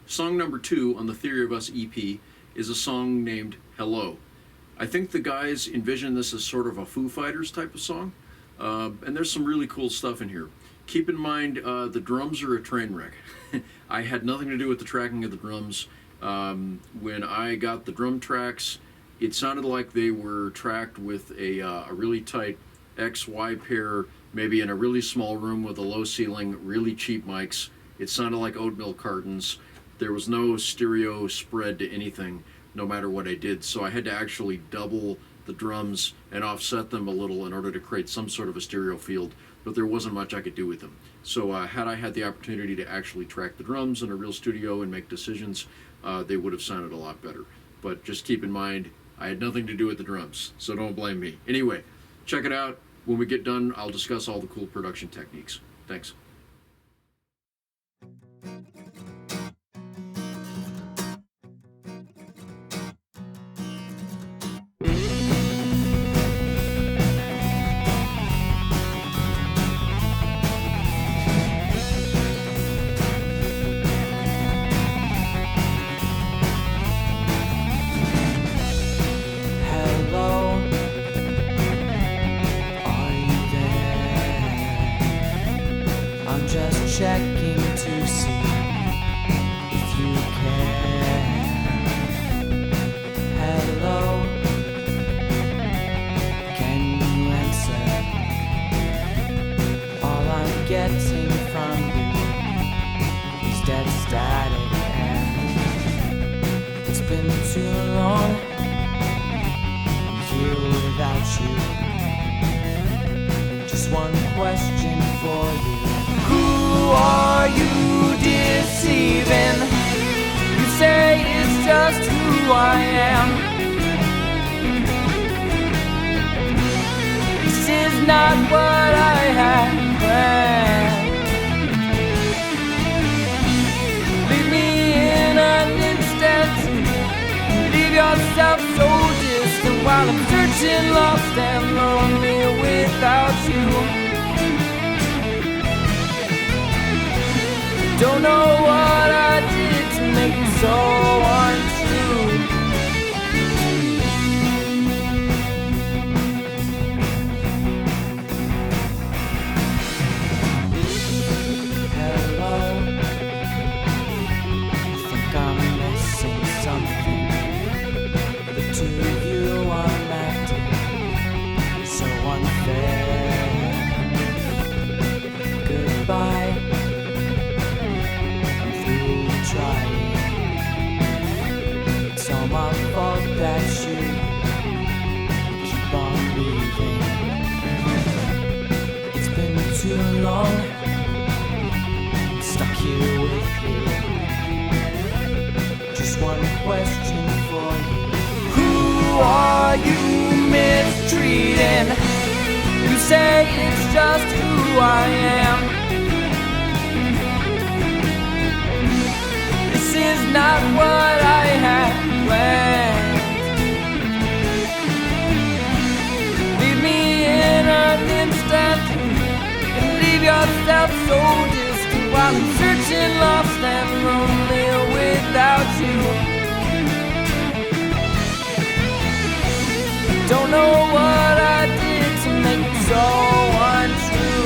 Song number 2 on the Theory of Us EP is a song named Hello. I think the guys envisioned this as sort of a Foo Fighters type of song, and there's some really cool stuff in here. Keep in mind, the drums are a train wreck. I had nothing to do with the tracking of the drums. When I got the drum tracks, it sounded like they were tracked with a really tight XY pair, maybe in a really small room with a low ceiling, really cheap mics. It sounded like oatmeal cartons. There was no stereo spread to anything, no matter what I did. So I had to actually double the drums and offset them a little in order to create some sort of a stereo field, but there wasn't much I could do with them. So had I had the opportunity to actually track the drums in a real studio and make decisions, they would have sounded a lot better. But just keep in mind, I had nothing to do with the drums, so don't blame me. Anyway, check it out. When we get done, I'll discuss all the cool production techniques. Thanks. Checking to see if you care. Hello, can you answer? All I'm getting from you is dead static air. It's been too long, I'm here without you. Just one question for you. Who are you deceiving? You say it's just who I am. This is not what I had planned. Leave me in an instant. Leave yourself so distant while I'm searching, lost and lonely without you. Don't know what I did to make you so untrue. Hello, I think I'm missing something, but to you I'm acting so unfair. Goodbye. It's all my fault that you keep on leaving. It's been too long, I'm stuck here with you. Just one question for you. Who are you mistreating? You say it's just who I am. This is not what I had planned. Leave me in an instant and leave yourself so distant while I'm searching, lost and lonely without you. Don't know what I did to make you so untrue.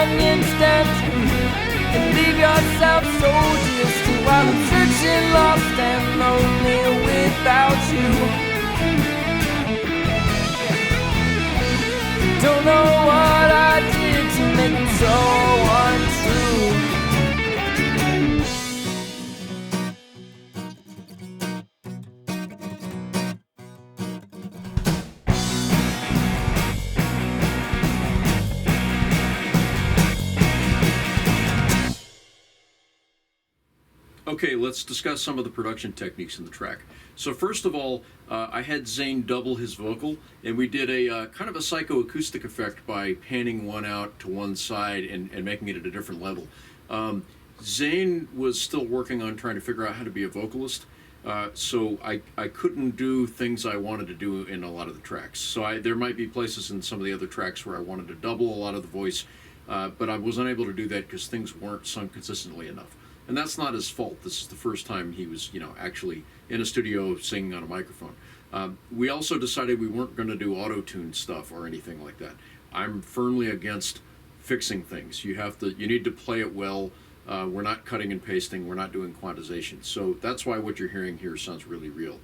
an instant and leave yourself so distant while I'm searching, lost and lonely without you. Don't know what I did to make it so untrue. Okay, let's discuss some of the production techniques in the track. So first of all, I had Zane double his vocal, and we did a kind of a psychoacoustic effect by panning one out to one side and making it at a different level. Zane was still working on trying to figure out how to be a vocalist, so I couldn't do things I wanted to do in a lot of the tracks. So there might be places in some of the other tracks where I wanted to double a lot of the voice, but I was unable to do that because things weren't sung consistently enough. And that's not his fault. This is the first time he was, actually in a studio singing on a microphone. We also decided we weren't going to do auto-tune stuff or anything like that. I'm firmly against fixing things. You need to play it well. We're not cutting and pasting. We're not doing quantization. So that's why what you're hearing here sounds really real.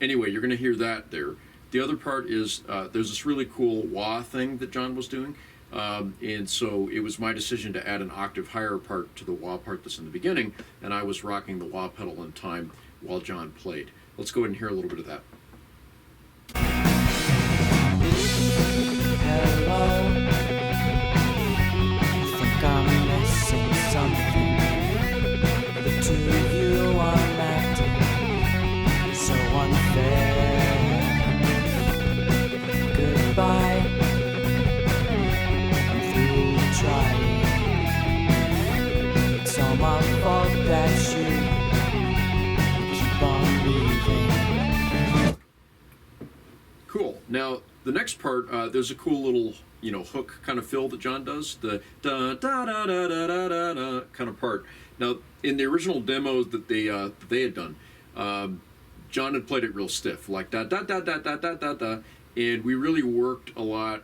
Anyway, you're going to hear that there. The other part is there's this really cool wah thing that John was doing. And so it was my decision to add an octave higher part to the wah part that's in the beginning, and I was rocking the wah pedal in time while John played. Let's go ahead and hear a little bit of that. Hello, I think I'm missing something, but to you I'm acting so unfair. Goodbye. It's all my fault that you keep on leaving. Cool. Now, the next part, there's a cool little, hook kind of fill that John does, the da da da da da da da da kind of part. Now, in the original demos that they had done, John had played it real stiff, like da da da da da da da da, and we really worked a lot.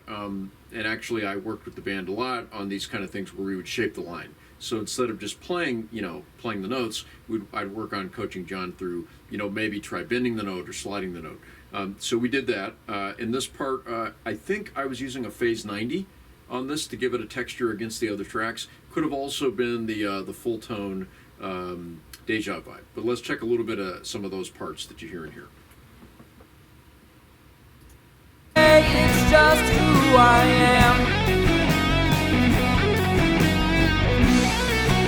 And actually, I worked with the band a lot on these kind of things where we would shape the line. So instead of just playing the notes, I'd work on coaching John through, maybe try bending the note or sliding the note. So we did that. In this part, I think I was using a phase 90 on this to give it a texture against the other tracks. Could have also been the full tone Deja vibe. But let's check a little bit of some of those parts that you hear in here. It's just who I am.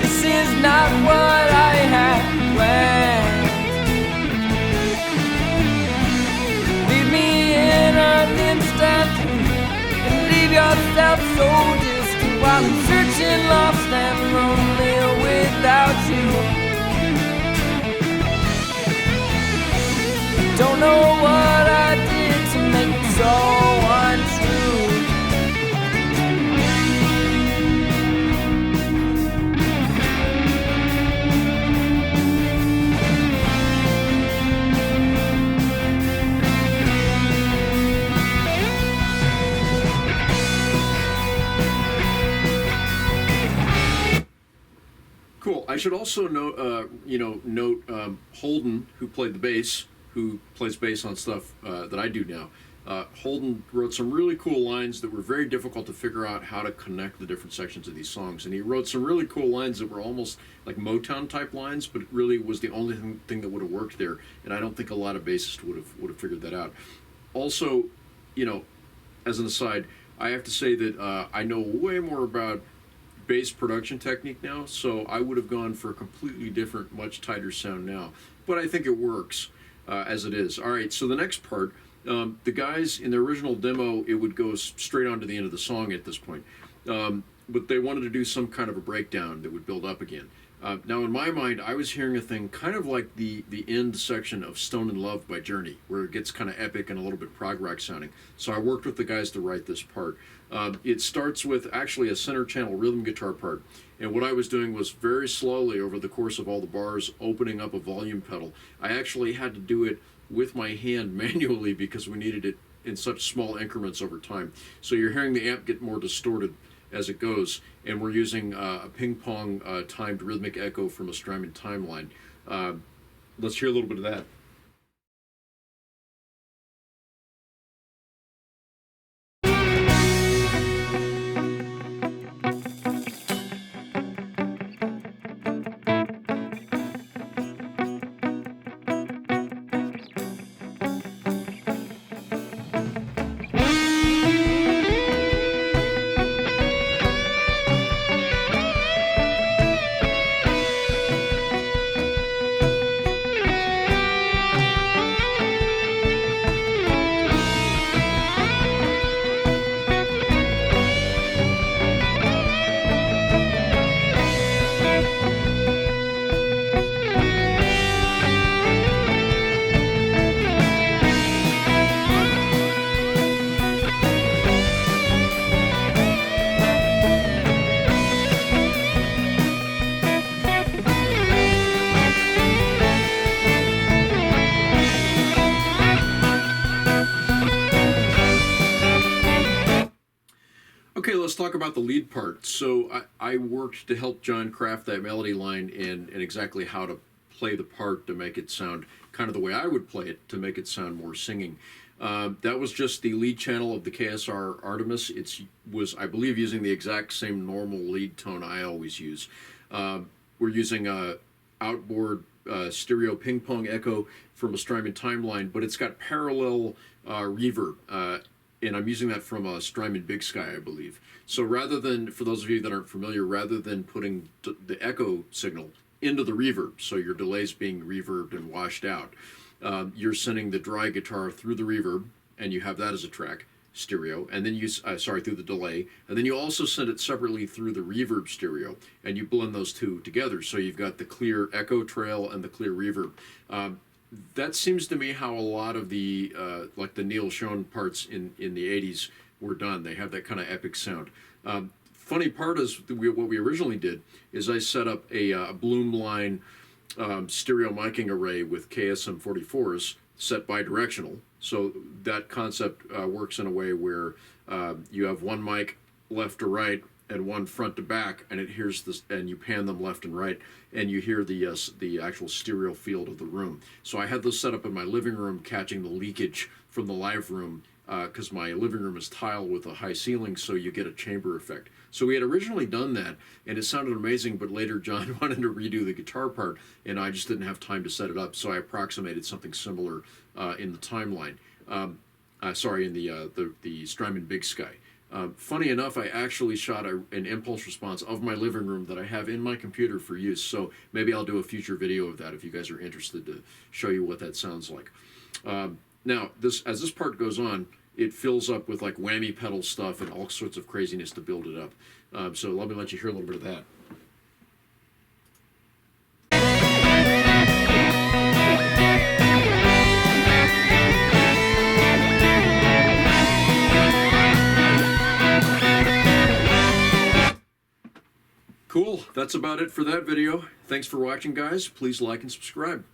This is not what I had planned. Leave me in an instant and leave yourself so distant while I'm searching, lost and lonely without you. Don't know what I did to make it so untrue. Cool. I should also note Holden, who played the bass, who plays bass on stuff that I do now. Holden wrote some really cool lines that were very difficult to figure out how to connect the different sections of these songs. And he wrote some really cool lines that were almost like Motown type lines, but it really was the only thing that would have worked there. And I don't think a lot of bassists would have figured that out. Also, as an aside, I have to say that I know way more about bass production technique now, so I would have gone for a completely different, much tighter sound now. But I think it works as it is. All right, so the next part, the guys in the original demo, it would go straight on to the end of the song at this point. But they wanted to do some kind of a breakdown that would build up again. Now, in my mind, I was hearing a thing kind of like the end section of Stone in Love by Journey, where it gets kind of epic and a little bit prog rock sounding. So I worked with the guys to write this part. It starts with actually a center channel rhythm guitar part. And what I was doing was very slowly over the course of all the bars, opening up a volume pedal. I actually had to do it with my hand manually because we needed it in such small increments over time. So you're hearing the amp get more distorted as it goes, and we're using a ping pong timed rhythmic echo from a Strymon timeline. Let's hear a little bit of that. Okay, let's talk about the lead part. So I worked to help John craft that melody line and exactly how to play the part to make it sound kind of the way I would play it, to make it sound more singing. That was just the lead channel of the KSR Artemis. It was, I believe, using the exact same normal lead tone I always use. We're using a outboard stereo ping pong echo from a Strymon timeline, but it's got parallel reverb. And I'm using that from a Strymon Big Sky, I believe. So rather than, for those of you that aren't familiar, rather than putting the echo signal into the reverb, so your delay's being reverbed and washed out, you're sending the dry guitar through the reverb, and you have that as a track, stereo, and then you, through the delay, and then you also send it separately through the reverb stereo, and you blend those two together, so you've got the clear echo trail and the clear reverb. That seems to me how a lot of the like the Neil Schon parts in the 80s were done. They have that kind of epic sound. Funny part is what we originally did is I set up a Bloom line stereo miking array with KSM 44s set bidirectional. So that concept works in a way where you have one mic left to right and one front to back, and it hears this, and you pan them left and right, and you hear the actual stereo field of the room. So I had those set up in my living room, catching the leakage from the live room, because my living room is tile with a high ceiling, so you get a chamber effect. So we had originally done that, and it sounded amazing, but later John wanted to redo the guitar part, and I just didn't have time to set it up, so I approximated something similar in the timeline. In the Strymon Big Sky. Funny enough, I actually shot an impulse response of my living room that I have in my computer for use, so maybe I'll do a future video of that if you guys are interested to show you what that sounds like. Now, as this part goes on, it fills up with like whammy pedal stuff and all sorts of craziness to build it up. So let me let you hear a little bit of that. Cool, that's about it for that video. Thanks for watching, guys. Please like and subscribe.